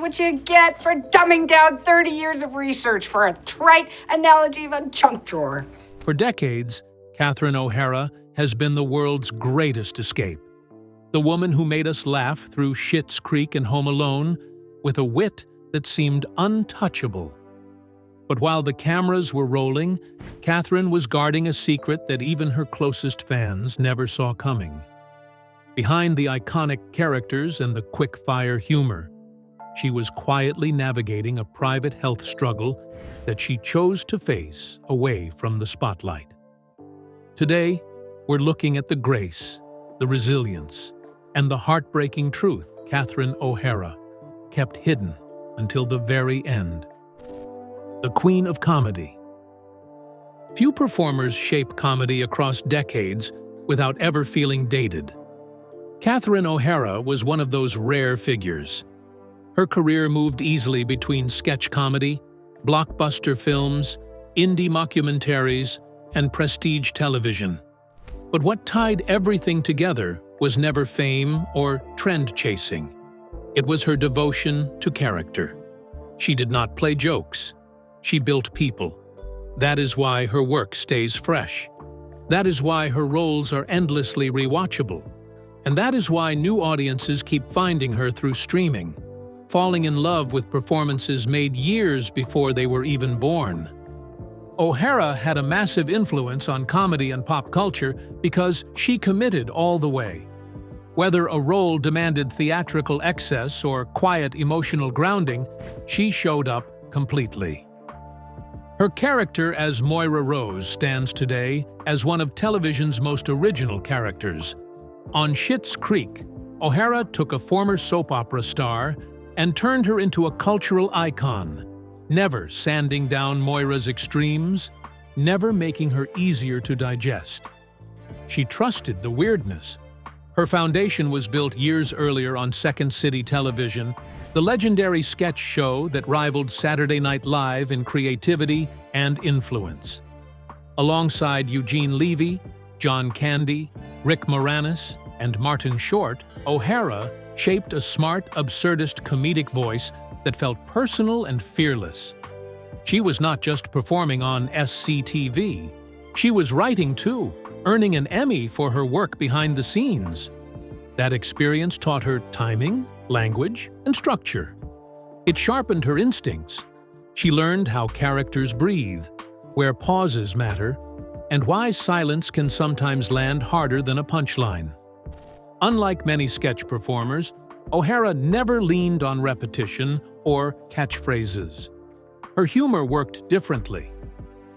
what you get for dumbing down 30 years of research for a trite analogy of a junk drawer. For decades, Catherine O'Hara has been the world's greatest escape. The woman who made us laugh through Schitt's Creek and Home Alone with a wit that seemed untouchable. But while the cameras were rolling, Catherine was guarding a secret that even her closest fans never saw coming. Behind the iconic characters and the quick-fire humor, she was quietly navigating a private health struggle that she chose to face away from the spotlight. Today, we're looking at the grace, the resilience, and the heartbreaking truth Catherine O'Hara kept hidden until the very end. The Queen of Comedy. Few performers shape comedy across decades without ever feeling dated. Catherine O'Hara was one of those rare figures. Her career moved easily between sketch comedy, blockbuster films, indie mockumentaries, and prestige television. But what tied everything together was never fame or trend chasing. It was her devotion to character. She did not play jokes. She built people. That is why her work stays fresh. That is why her roles are endlessly rewatchable. And that is why new audiences keep finding her through streaming, falling in love with performances made years before they were even born. O'Hara had a massive influence on comedy and pop culture because she committed all the way. Whether a role demanded theatrical excess or quiet emotional grounding, she showed up completely. Her character as Moira Rose stands today as one of television's most original characters. On Schitt's Creek, O'Hara took a former soap opera star and turned her into a cultural icon, never sanding down Moira's extremes, never making her easier to digest. She trusted the weirdness. Her foundation was built years earlier on Second City Television, the legendary sketch show that rivaled Saturday Night Live in creativity and influence. Alongside Eugene Levy, John Candy, Rick Moranis, and Martin Short, O'Hara shaped a smart, absurdist comedic voice that felt personal and fearless. She was not just performing on SCTV. She was writing too, earning an Emmy for her work behind the scenes. That experience taught her timing, language, and structure. It sharpened her instincts. She learned how characters breathe, where pauses matter, and why silence can sometimes land harder than a punchline. Unlike many sketch performers, O'Hara never leaned on repetition or catchphrases. Her humor worked differently.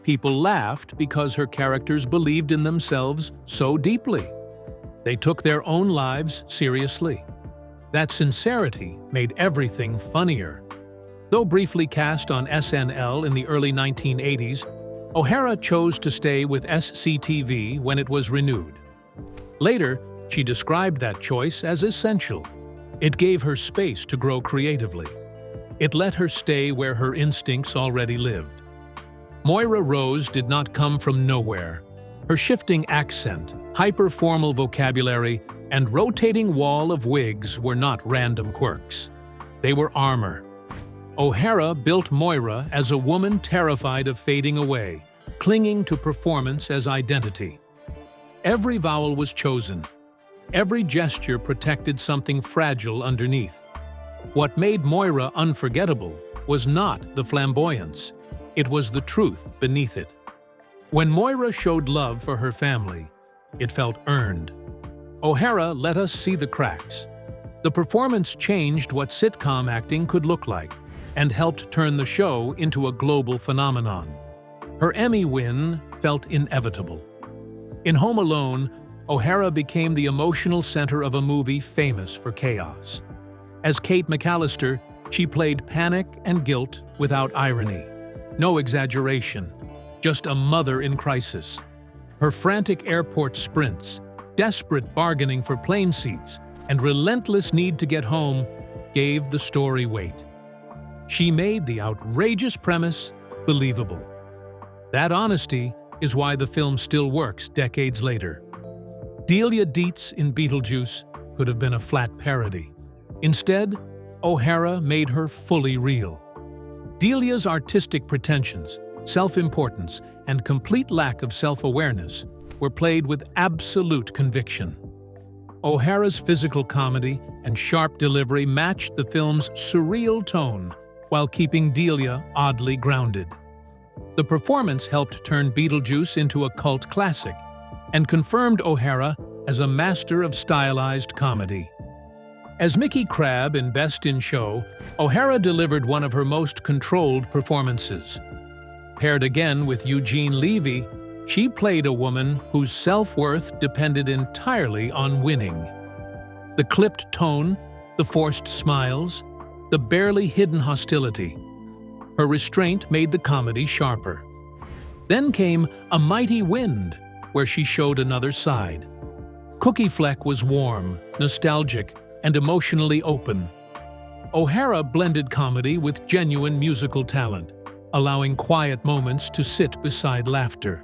People laughed because her characters believed in themselves so deeply. They took their own lives seriously. That sincerity made everything funnier. Though briefly cast on SNL in the early 1980s, O'Hara chose to stay with SCTV when it was renewed. Later, she described that choice as essential. It gave her space to grow creatively. It let her stay where her instincts already lived. Moira Rose did not come from nowhere. Her shifting accent, hyper-formal vocabulary, and rotating wall of wigs were not random quirks. They were armor. O'Hara built Moira as a woman terrified of fading away, clinging to performance as identity. Every vowel was chosen. Every gesture protected something fragile underneath. What made Moira unforgettable was not the flamboyance. It was the truth beneath it. When Moira showed love for her family, it felt earned. O'Hara let us see the cracks. The performance changed what sitcom acting could look like and helped turn the show into a global phenomenon. Her Emmy win felt inevitable. In Home Alone, O'Hara became the emotional center of a movie famous for chaos. As Kate McAllister, she played panic and guilt without irony. No exaggeration, just a mother in crisis. Her frantic airport sprints, desperate bargaining for plane seats, and relentless need to get home gave the story weight. She made the outrageous premise believable. That honesty is why the film still works decades later. Delia Dietz in Beetlejuice could have been a flat parody. Instead, O'Hara made her fully real. Delia's artistic pretensions, self-importance, and complete lack of self-awareness were played with absolute conviction. O'Hara's physical comedy and sharp delivery matched the film's surreal tone while keeping Delia oddly grounded. The performance helped turn Beetlejuice into a cult classic and confirmed O'Hara as a master of stylized comedy. As Mickey Crab in Best in Show, O'Hara delivered one of her most controlled performances. Paired again with Eugene Levy, she played a woman whose self-worth depended entirely on winning. The clipped tone, the forced smiles, the barely hidden hostility. Her restraint made the comedy sharper. Then came A Mighty Wind, where she showed another side. Cookie Fleck was warm, nostalgic, and emotionally open. O'Hara blended comedy with genuine musical talent, allowing quiet moments to sit beside laughter.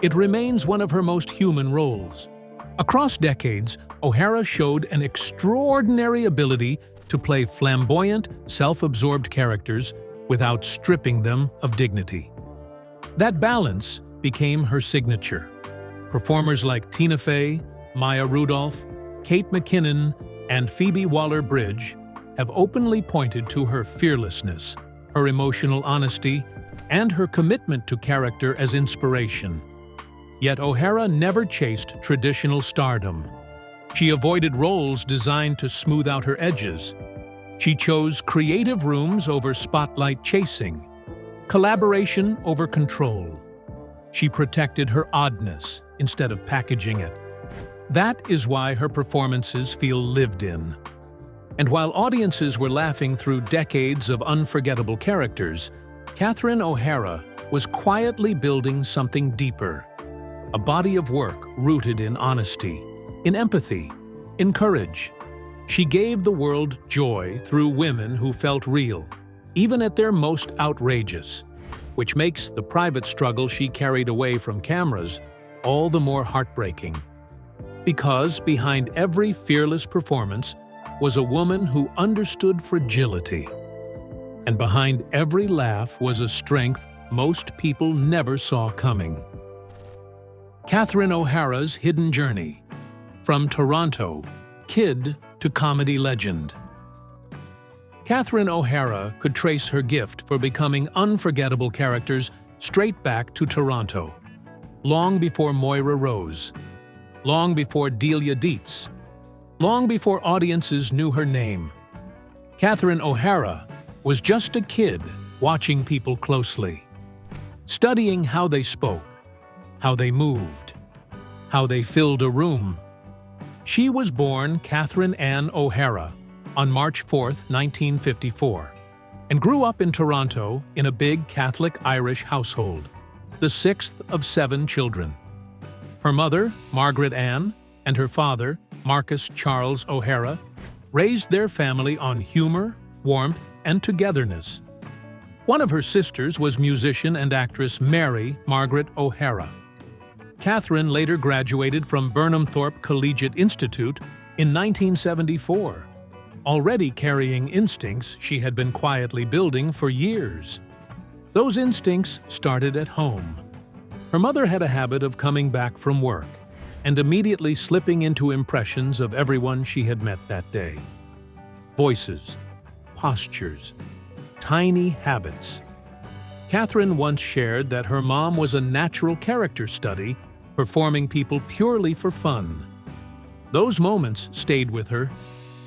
It remains one of her most human roles. Across decades, O'Hara showed an extraordinary ability to play flamboyant, self-absorbed characters without stripping them of dignity. That balance became her signature. Performers like Tina Fey, Maya Rudolph, Kate McKinnon, and Phoebe Waller-Bridge have openly pointed to her fearlessness, her emotional honesty, and her commitment to character as inspiration. Yet O'Hara never chased traditional stardom. She avoided roles designed to smooth out her edges. She chose creative rooms over spotlight chasing, collaboration over control. She protected her oddness instead of packaging it. That is why her performances feel lived in. And while audiences were laughing through decades of unforgettable characters, Catherine O'Hara was quietly building something deeper. A body of work rooted in honesty, in empathy, in courage. She gave the world joy through women who felt real, even at their most outrageous, which makes the private struggle she carried away from cameras all the more heartbreaking. Because behind every fearless performance was a woman who understood fragility. And behind every laugh was a strength most people never saw coming. Catherine O'Hara's hidden journey. From Toronto, kid to comedy legend. Catherine O'Hara could trace her gift for becoming unforgettable characters straight back to Toronto, long before Moira Rose, long before Delia Dietz, long before audiences knew her name. Catherine O'Hara was just a kid watching people closely, studying how they spoke, how they moved, how they filled a room. She was born Catherine Ann O'Hara on March 4, 1954, and grew up in Toronto in a big Catholic Irish household, the sixth of 7 children. Her mother, Margaret Ann, and her father, Marcus Charles O'Hara, raised their family on humor, warmth, and togetherness. One of her sisters was musician and actress Mary Margaret O'Hara. Catherine later graduated from Burnham Thorpe Collegiate Institute in 1974, already carrying instincts she had been quietly building for years. Those instincts started at home. Her mother had a habit of coming back from work and immediately slipping into impressions of everyone she had met that day. Voices, postures, tiny habits. Catherine once shared that her mom was a natural character study, performing people purely for fun. Those moments stayed with her.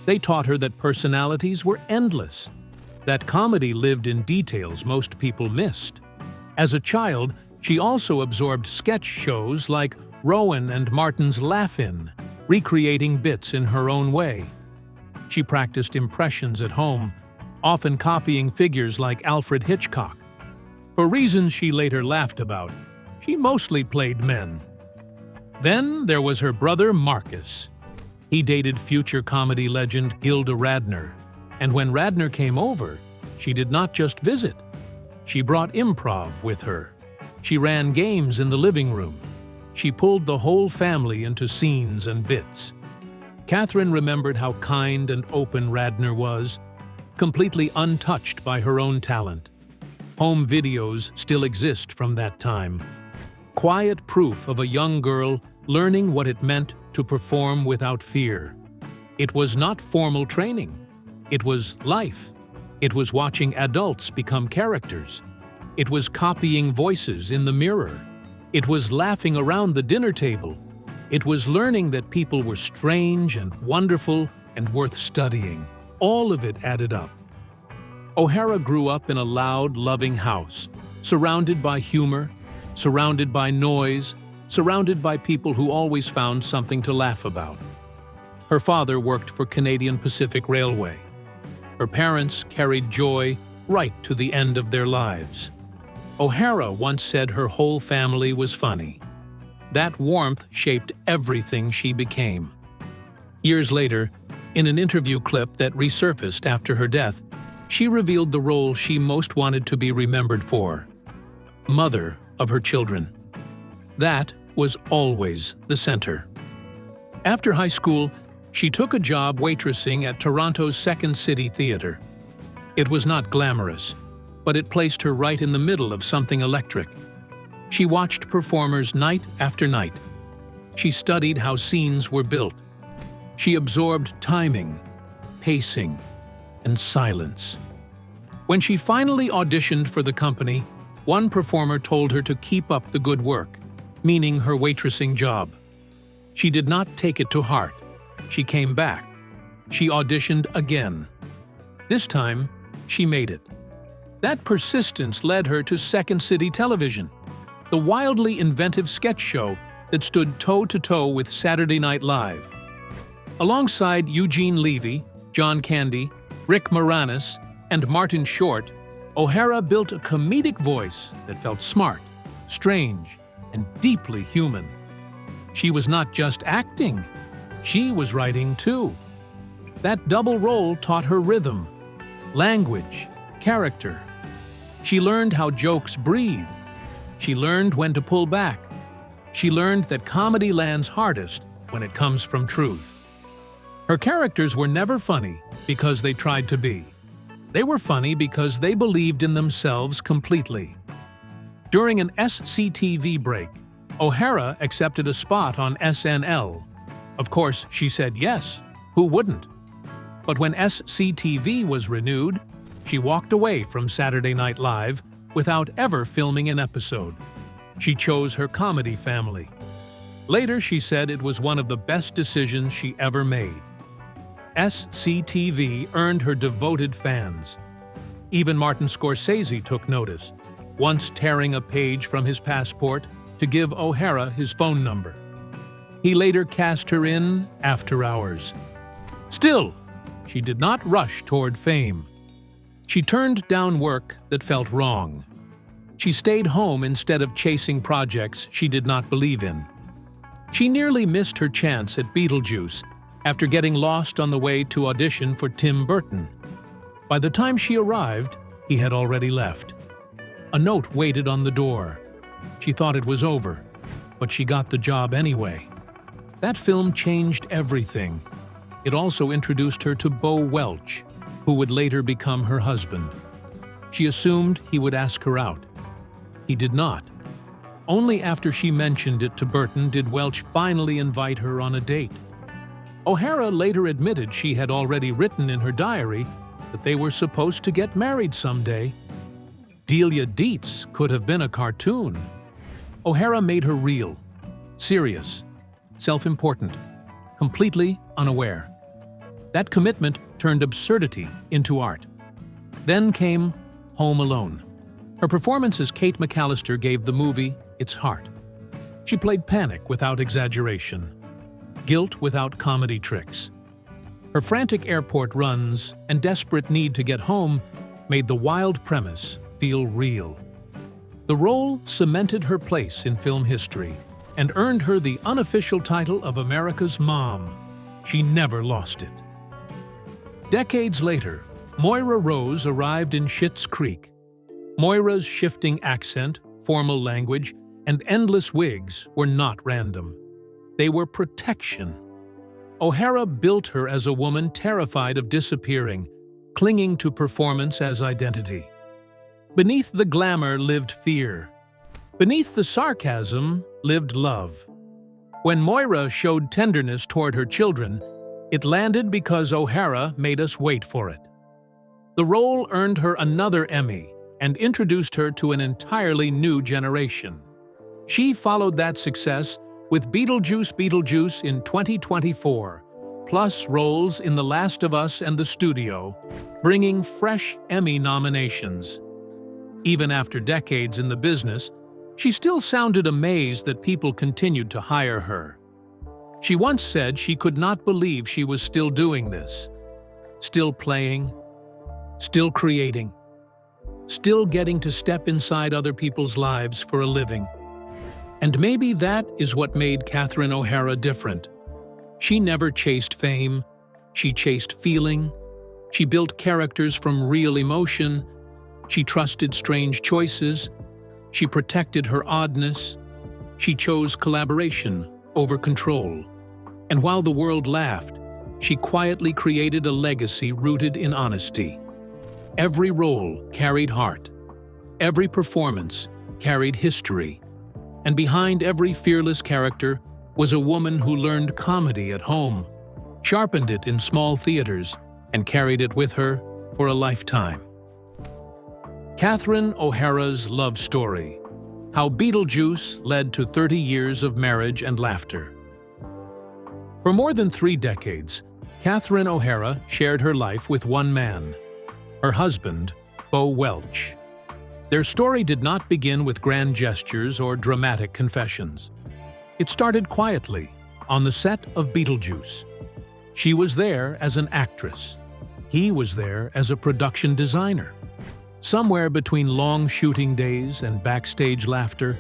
They taught her that personalities were endless, that comedy lived in details most people missed. As a child, she also absorbed sketch shows like Rowan and Martin's Laugh-In, recreating bits in her own way. She practiced impressions at home, often copying figures like Alfred Hitchcock. For reasons she later laughed about, she mostly played men. Then there was her brother Marcus. He dated future comedy legend Gilda Radner, and when Radner came over, she did not just visit. She brought improv with her. She ran games in the living room. She pulled the whole family into scenes and bits. Catherine remembered how kind and open Radner was, completely untouched by her own talent. Home videos still exist from that time. Quiet proof of a young girl learning what it meant to perform without fear. It was not formal training. It was life. It was watching adults become characters. It was copying voices in the mirror. It was laughing around the dinner table. It was learning that people were strange and wonderful and worth studying. All of it added up. O'Hara grew up in a loud, loving house, surrounded by humor, surrounded by noise, surrounded by people who always found something to laugh about. Her father worked for Canadian Pacific Railway. Her parents carried joy right to the end of their lives. O'Hara once said her whole family was funny. That warmth shaped everything she became. Years later, in an interview clip that resurfaced after her death, she revealed the role she most wanted to be remembered for: mother of her children. That was always the center. After high school, she took a job waitressing at Toronto's Second City Theatre. It was not glamorous, but it placed her right in the middle of something electric. She watched performers night after night. She studied how scenes were built. She absorbed timing, pacing, and silence. When she finally auditioned for the company, one performer told her to keep up the good work, meaning her waitressing job. She did not take it to heart. She came back. She auditioned again. This time, she made it. That persistence led her to Second City Television, the wildly inventive sketch show that stood toe-to-toe with Saturday Night Live. Alongside Eugene Levy, John Candy, Rick Moranis, and Martin Short, O'Hara built a comedic voice that felt smart, strange, and deeply human. She was not just acting, she was writing too. That double role taught her rhythm, language, character. She learned how jokes breathe. She learned when to pull back. She learned that comedy lands hardest when it comes from truth. Her characters were never funny because they tried to be. They were funny because they believed in themselves completely. During an SCTV break, O'Hara accepted a spot on SNL. Of course, she said yes. Who wouldn't? But when SCTV was renewed, she walked away from Saturday Night Live without ever filming an episode. She chose her comedy family. Later, she said it was one of the best decisions she ever made. SCTV earned her devoted fans. Even Martin Scorsese took notice, once tearing a page from his passport to give O'Hara his phone number. He later cast her in After Hours. Still, she did not rush toward fame. She turned down work that felt wrong. She stayed home instead of chasing projects she did not believe in. She nearly missed her chance at Beetlejuice after getting lost on the way to audition for Tim Burton. By the time she arrived, he had already left. A note waited on the door. She thought it was over, but she got the job anyway. That film changed everything. It also introduced her to Bo Welch, who would later become her husband. She assumed he would ask her out. He did not. Only after she mentioned it to Burton did Welch finally invite her on a date. O'Hara later admitted she had already written in her diary that they were supposed to get married someday. Delia Dietz could have been a cartoon. O'Hara made her real, serious, self-important, completely unaware. That commitment turned absurdity into art. Then came Home Alone. Her performance as Kate McAllister gave the movie its heart. She played panic without exaggeration, guilt without comedy tricks. Her frantic airport runs and desperate need to get home made the wild premise feel real. The role cemented her place in film history and earned her the unofficial title of America's Mom. She never lost it. Decades later, Moira Rose arrived in Schitt's Creek. Moira's shifting accent, formal language, and endless wigs were not random. They were protection. O'Hara built her as a woman terrified of disappearing, clinging to performance as identity. Beneath the glamour lived fear. Beneath the sarcasm lived love. When Moira showed tenderness toward her children, it landed because O'Hara made us wait for it. The role earned her another Emmy and introduced her to an entirely new generation. She followed that success with Beetlejuice in 2024, plus roles in The Last of Us and The Studio, bringing fresh Emmy nominations. Even after decades in the business, she still sounded amazed that people continued to hire her. She once said she could not believe she was still doing this. Still playing, still creating, still getting to step inside other people's lives for a living. And maybe that is what made Catherine O'Hara different. She never chased fame, she chased feeling, she built characters from real emotion, she trusted strange choices, she protected her oddness, she chose collaboration over control. And while the world laughed, she quietly created a legacy rooted in honesty. Every role carried heart. Every performance carried history. And behind every fearless character was a woman who learned comedy at home, sharpened it in small theaters, and carried it with her for a lifetime. Catherine O'Hara's love story: how Beetlejuice led to 30 years of marriage and laughter. For more than 3 decades, Catherine O'Hara shared her life with one man, her husband, Bo Welch. Their story did not begin with grand gestures or dramatic confessions. It started quietly, on the set of Beetlejuice. She was there as an actress. He was there as a production designer. Somewhere between long shooting days and backstage laughter,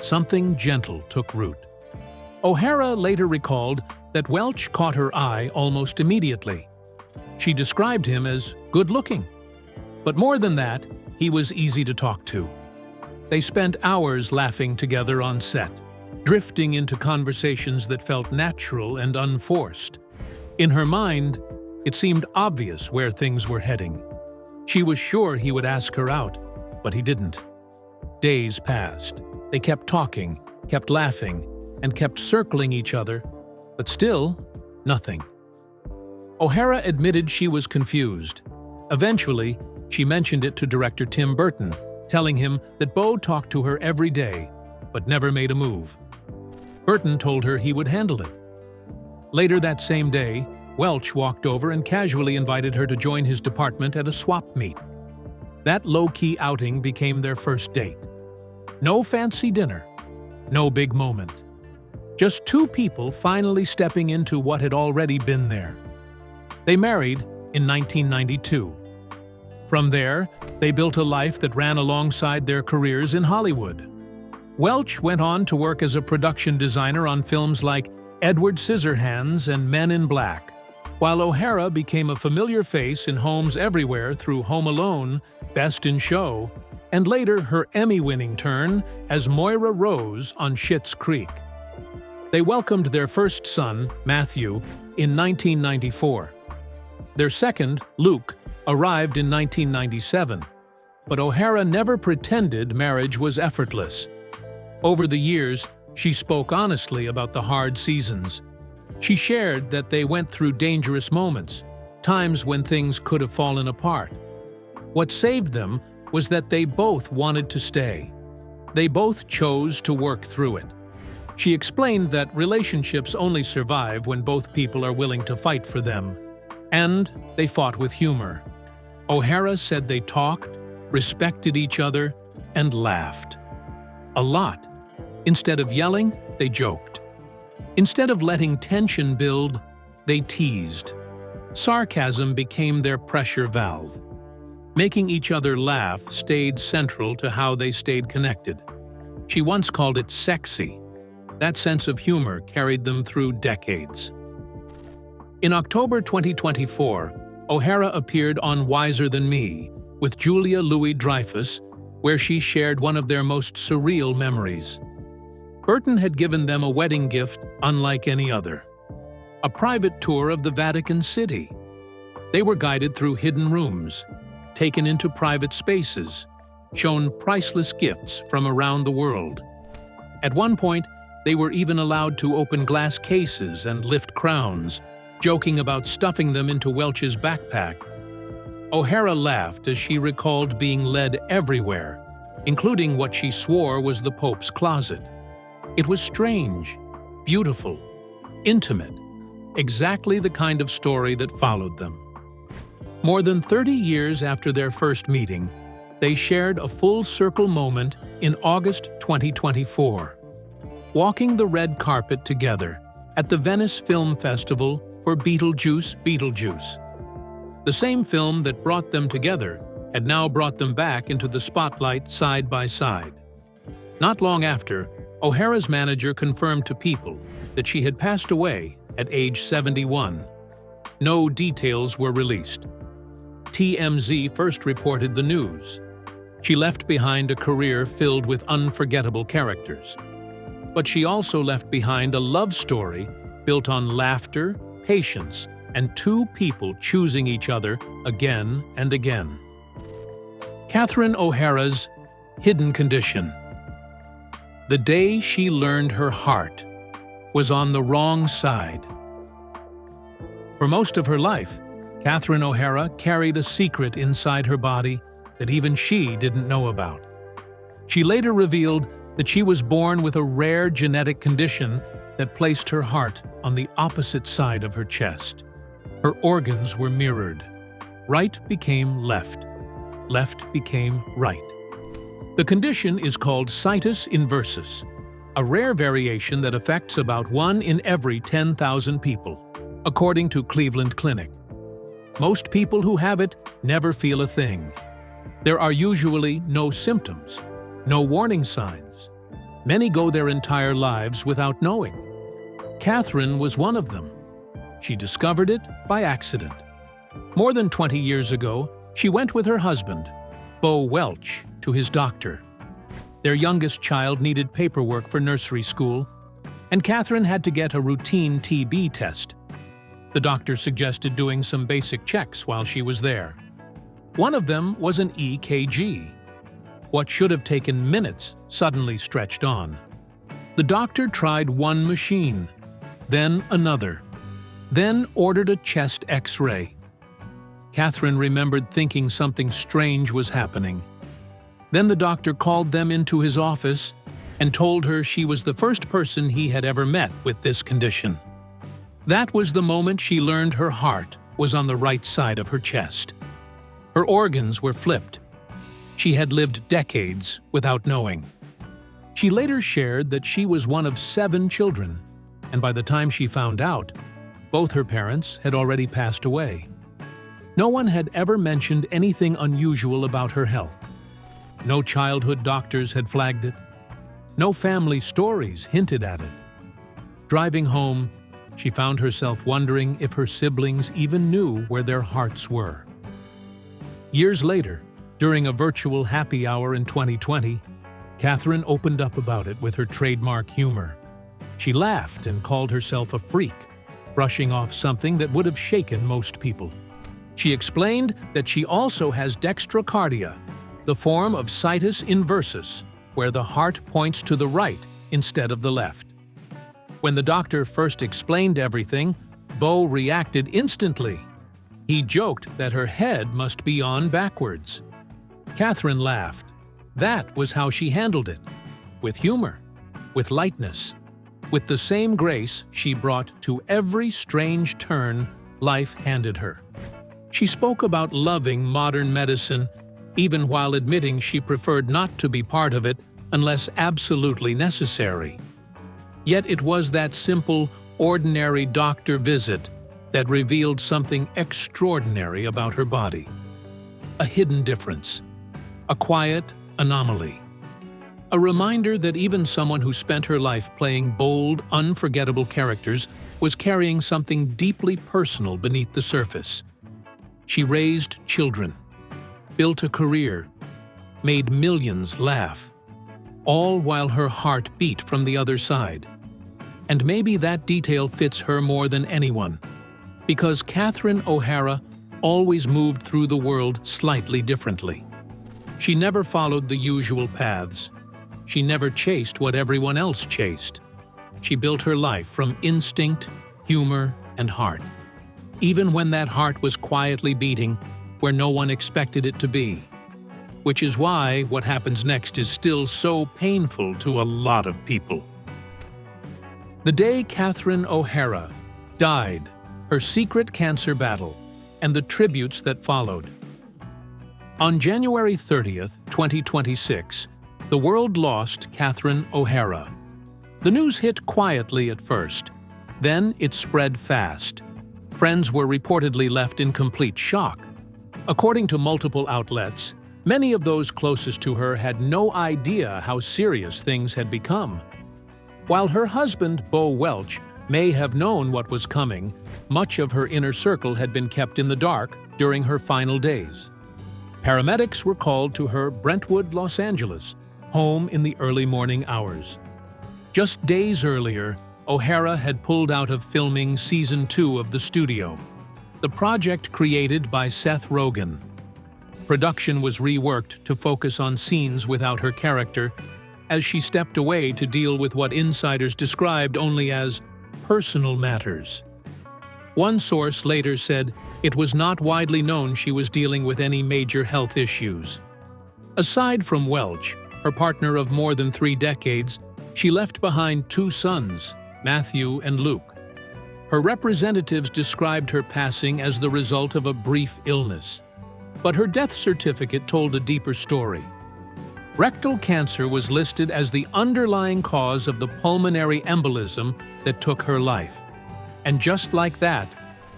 something gentle took root. O'Hara later recalled that Welch caught her eye almost immediately. She described him as good-looking. But more than that, he was easy to talk to. They spent hours laughing together on set, drifting into conversations that felt natural and unforced. In her mind, it seemed obvious where things were heading. She was sure he would ask her out, but he didn't. Days passed. They kept talking, kept laughing, and kept circling each other, but still, nothing. O'Hara admitted she was confused. Eventually, she mentioned it to director Tim Burton, telling him that Bo talked to her every day, but never made a move. Burton told her he would handle it. Later that same day, Welch walked over and casually invited her to join his department at a swap meet. That low-key outing became their first date. No fancy dinner, no big moment. Just 2 people finally stepping into what had already been there. They married in 1992. From there, they built a life that ran alongside their careers in Hollywood. Welch went on to work as a production designer on films like Edward Scissorhands and Men in Black, while O'Hara became a familiar face in homes everywhere through Home Alone, Best in Show, and later her Emmy-winning turn as Moira Rose on Schitt's Creek. They welcomed their first son, Matthew, in 1994. Their second, Luke, arrived in 1997, but O'Hara never pretended marriage was effortless. Over the years, she spoke honestly about the hard seasons. She shared that they went through dangerous moments, times when things could have fallen apart. What saved them was that they both wanted to stay. They both chose to work through it. She explained that relationships only survive when both people are willing to fight for them. And they fought with humor. O'Hara said they talked, respected each other, and laughed. A lot. Instead of yelling, they joked. Instead of letting tension build, they teased. Sarcasm became their pressure valve. Making each other laugh stayed central to how they stayed connected. She once called it sexy. That sense of humor carried them through decades. In October 2024, O'Hara appeared on Wiser Than Me with Julia Louis-Dreyfus, where she shared one of their most surreal memories. Burton had given them a wedding gift unlike any other: a private tour of the Vatican City. They were guided through hidden rooms, taken into private spaces, shown priceless gifts from around the world. At one point, they were even allowed to open glass cases and lift crowns, joking about stuffing them into Welch's backpack. O'Hara laughed as she recalled being led everywhere, including what she swore was the Pope's closet. It was strange, beautiful, intimate, exactly the kind of story that followed them. More than 30 years after their first meeting, they shared a full-circle moment in August 2024, walking the red carpet together at the Venice Film Festival for Beetlejuice, Beetlejuice. The same film that brought them together had now brought them back into the spotlight side by side. Not long after, O'Hara's manager confirmed to People that she had passed away at age 71. No details were released. TMZ first reported the news. She left behind a career filled with unforgettable characters. But she also left behind a love story built on laughter, patience, and two people choosing each other again and again. Catherine O'Hara's hidden condition. The day she learned her heart was on the wrong side. For most of her life, Catherine O'Hara carried a secret inside her body that even she didn't know about. She later revealed that she was born with a rare genetic condition that placed her heart on the opposite side of her chest. Her organs were mirrored. Right became left. Left became right. The condition is called situs inversus, a rare variation that affects about 1 in every 10,000 people, according to Cleveland Clinic. Most people who have it never feel a thing. There are usually no symptoms, no warning signs. Many go their entire lives without knowing. Catherine was one of them. She discovered it by accident. More than 20 years ago, she went with her husband, Bo Welch, to his doctor. Their youngest child needed paperwork for nursery school, and Catherine had to get a routine TB test. The doctor suggested doing some basic checks while she was there. One of them was an EKG. What should have taken minutes suddenly stretched on. The doctor tried one machine, then another, then ordered a chest X-ray. Catherine remembered thinking something strange was happening. Then the doctor called them into his office and told her she was the first person he had ever met with this condition. That was the moment she learned her heart was on the right side of her chest. Her organs were flipped. She had lived decades without knowing. She later shared that she was one of 7 children, and by the time she found out, both her parents had already passed away. No one had ever mentioned anything unusual about her health. No childhood doctors had flagged it. No family stories hinted at it. Driving home, she found herself wondering if her siblings even knew where their hearts were. Years later, during a virtual happy hour in 2020, Catherine opened up about it with her trademark humor. She laughed and called herself a freak, brushing off something that would have shaken most people. She explained that she also has dextrocardia, the form of situs inversus, where the heart points to the right instead of the left. When the doctor first explained everything, Bo reacted instantly. He joked that her head must be on backwards. Catherine laughed. That was how she handled it. With humor, with lightness, with the same grace she brought to every strange turn life handed her. She spoke about loving modern medicine, even while admitting she preferred not to be part of it unless absolutely necessary. Yet it was that simple, ordinary doctor visit that revealed something extraordinary about her body. A hidden difference. A quiet anomaly. A reminder that even someone who spent her life playing bold, unforgettable characters was carrying something deeply personal beneath the surface. She raised children, built a career, made millions laugh, all while her heart beat from the other side. And maybe that detail fits her more than anyone, because Catherine O'Hara always moved through the world slightly differently. She never followed the usual paths. She never chased what everyone else chased. She built her life from instinct, humor, and heart, even when that heart was quietly beating where no one expected it to be. Which is why what happens next is still so painful to a lot of people. The day Catherine O'Hara died, her secret cancer battle, and the tributes that followed. On January 30th, 2026, the world lost Catherine O'Hara. The news hit quietly at first. Then it spread fast. Friends were reportedly left in complete shock. According to multiple outlets, many of those closest to her had no idea how serious things had become. While her husband, Bo Welch, may have known what was coming, much of her inner circle had been kept in the dark during her final days. Paramedics were called to her Brentwood, Los Angeles, home in the early morning hours. Just days earlier, O'Hara had pulled out of filming Season 2 of The Studio, the project created by Seth Rogen. Production was reworked to focus on scenes without her character, as she stepped away to deal with what insiders described only as personal matters. One source later said it was not widely known she was dealing with any major health issues. Aside from Welch, her partner of more than 3 decades, she left behind 2 sons, Matthew and Luke. Her representatives described her passing as the result of a brief illness, but her death certificate told a deeper story. Rectal cancer was listed as the underlying cause of the pulmonary embolism that took her life. And just like that,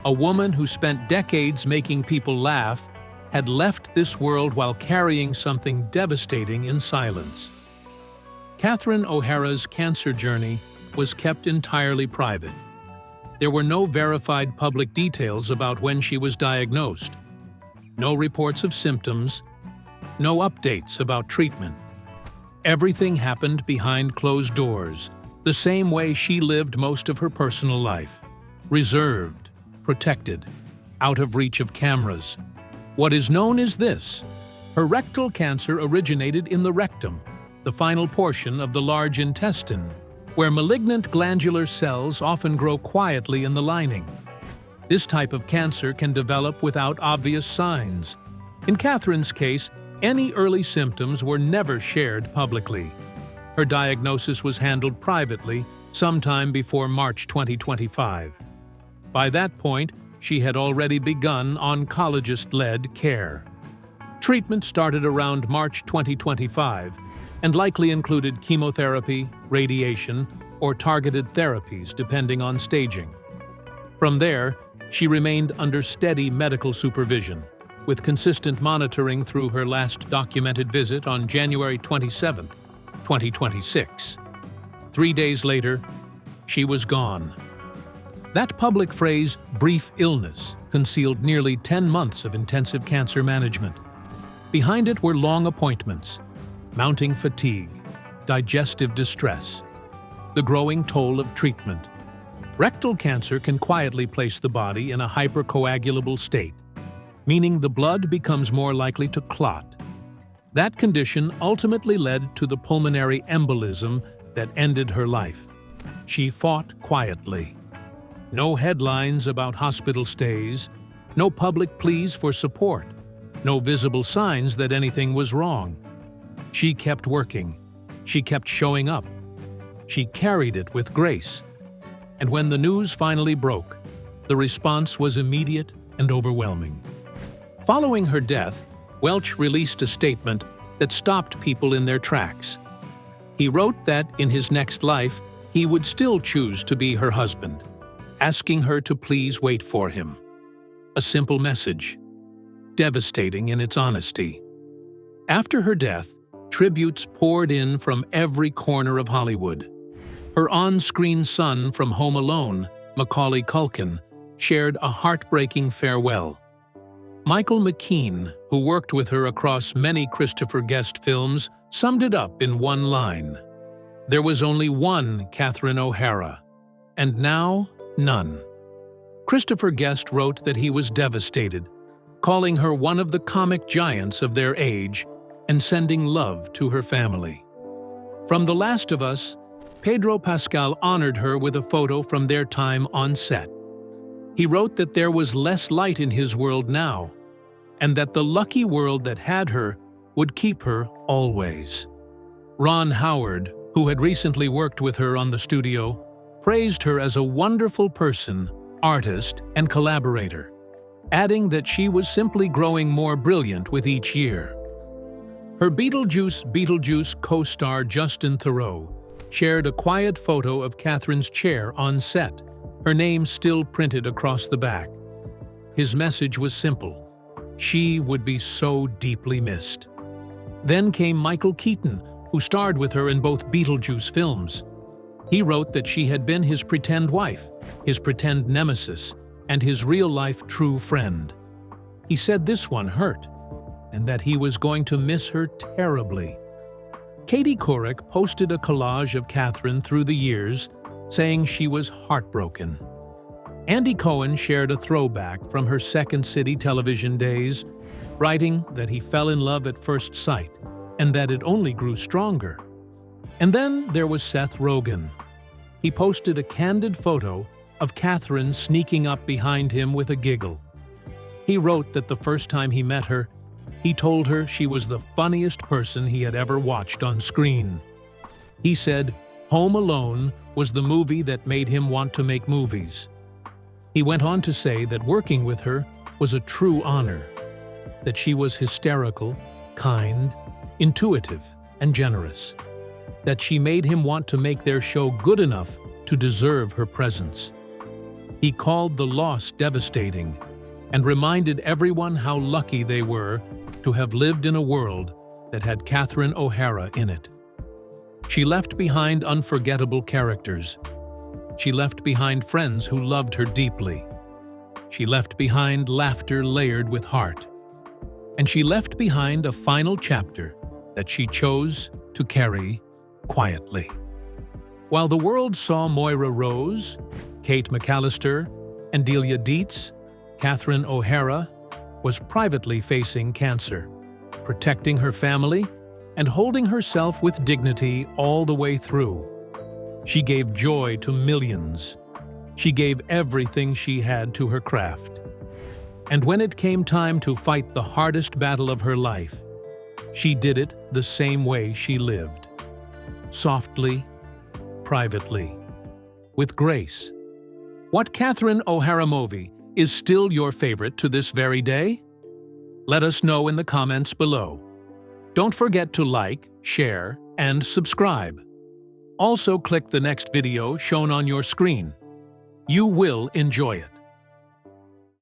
a woman who spent decades making people laugh had left this world while carrying something devastating in silence. Catherine O'Hara's cancer journey was kept entirely private. There were no verified public details about when she was diagnosed, no reports of symptoms, no updates about treatment. Everything happened behind closed doors, the same way she lived most of her personal life. Reserved, protected, out of reach of cameras. What is known is this: her rectal cancer originated in the rectum, the final portion of the large intestine, where malignant glandular cells often grow quietly in the lining. This type of cancer can develop without obvious signs. In Catherine's case, any early symptoms were never shared publicly. Her diagnosis was handled privately sometime before March 2025. By that point, she had already begun oncologist-led care. Treatment started around March 2025 and likely included chemotherapy, radiation, or targeted therapies depending on staging. From there, she remained under steady medical supervision, with consistent monitoring through her last documented visit on January 27, 2026. 3 days later, she was gone. That public phrase, brief illness, concealed nearly 10 months of intensive cancer management. Behind it were long appointments, mounting fatigue, digestive distress, the growing toll of treatment. Rectal cancer can quietly place the body in a hypercoagulable state, meaning the blood becomes more likely to clot. That condition ultimately led to the pulmonary embolism that ended her life. She fought quietly. No headlines about hospital stays, no public pleas for support, no visible signs that anything was wrong. She kept working. She kept showing up. She carried it with grace. And when the news finally broke, the response was immediate and overwhelming. Following her death, Welch released a statement that stopped people in their tracks. He wrote that in his next life, he would still choose to be her husband, asking her to please wait for him. A simple message, devastating in its honesty. After her death, tributes poured in from every corner of Hollywood. Her on-screen son from Home Alone, Macaulay Culkin, shared a heartbreaking farewell. Michael McKean, who worked with her across many Christopher Guest films, summed it up in one line: "There was only one Catherine O'Hara, and now none." Christopher Guest wrote that he was devastated, calling her one of the comic giants of their age and sending love to her family. From The Last of Us, Pedro Pascal honored her with a photo from their time on set. He wrote that there was less light in his world now, and that the lucky world that had her would keep her always. Ron Howard, who had recently worked with her on the studio, praised her as a wonderful person, artist, and collaborator, adding that she was simply growing more brilliant with each year. Her Beetlejuice co-star Justin Theroux shared a quiet photo of Catherine's chair on set, her name still printed across the back. His message was simple: she would be so deeply missed. Then came Michael Keaton, who starred with her in both Beetlejuice films. He wrote that she had been his pretend wife, his pretend nemesis, and his real-life true friend. He said this one hurt, and that he was going to miss her terribly. Katie Couric posted a collage of Catherine through the years, saying she was heartbroken. Andy Cohen shared a throwback from her Second City television days, writing that he fell in love at first sight, and that it only grew stronger. And then there was Seth Rogen. He posted a candid photo of Catherine sneaking up behind him with a giggle. He wrote that the first time he met her, he told her she was the funniest person he had ever watched on screen. He said Home Alone was the movie that made him want to make movies. He went on to say that working with her was a true honor, that she was hysterical, kind, intuitive, and generous, that she made him want to make their show good enough to deserve her presence. He called the loss devastating and reminded everyone how lucky they were to have lived in a world that had Catherine O'Hara in it. She left behind unforgettable characters. She left behind friends who loved her deeply. She left behind laughter layered with heart. And she left behind a final chapter that she chose to carry quietly. While the world saw Moira Rose, Kate McAllister, and Delia Dietz, Catherine O'Hara was privately facing cancer, protecting her family and holding herself with dignity all the way through. She gave joy to millions. She gave everything she had to her craft. And when it came time to fight the hardest battle of her life, she did it the same way she lived. Softly, privately, with grace. What Catherine O'Hara movie is still your favorite to this very day? Let us know in the comments below. Don't forget to like, share, and subscribe. Also click the next video shown on your screen. You will enjoy it.